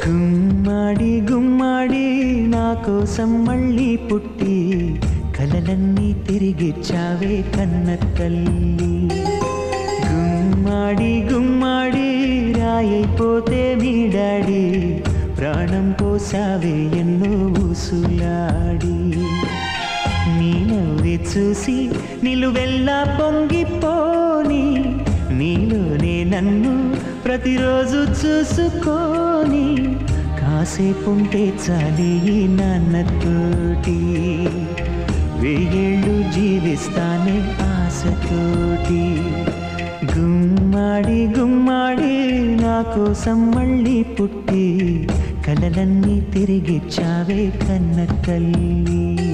గుమ్మాడి గుమ్మాడి నా కోసం మళ్ళీ పుట్టి కలలన్నీ తిరిగిచ్చావే కన్న తల్లి. గుమ్మాడి గుమ్మాడి రాయైపోతే మీ డాడీ ప్రాణం పోసావే ఎన్నో ఊసులాడి. నీ నవ్వి చూసి నిలువెల్లా పొంగిపోని నీలోనే నన్ను ప్రతిరోజు చూసుకొని కాసేపుంటే చాలి ఈ నాన్నతోటి. వెయ్యేళ్ళు జీవిస్తానే ఆశతోటి. గుమ్మాడి గుమ్మాడి నా కోసం మళ్ళీ పుట్టి కలలన్నీ తిరిగిచ్చావే కన్న తల్లి.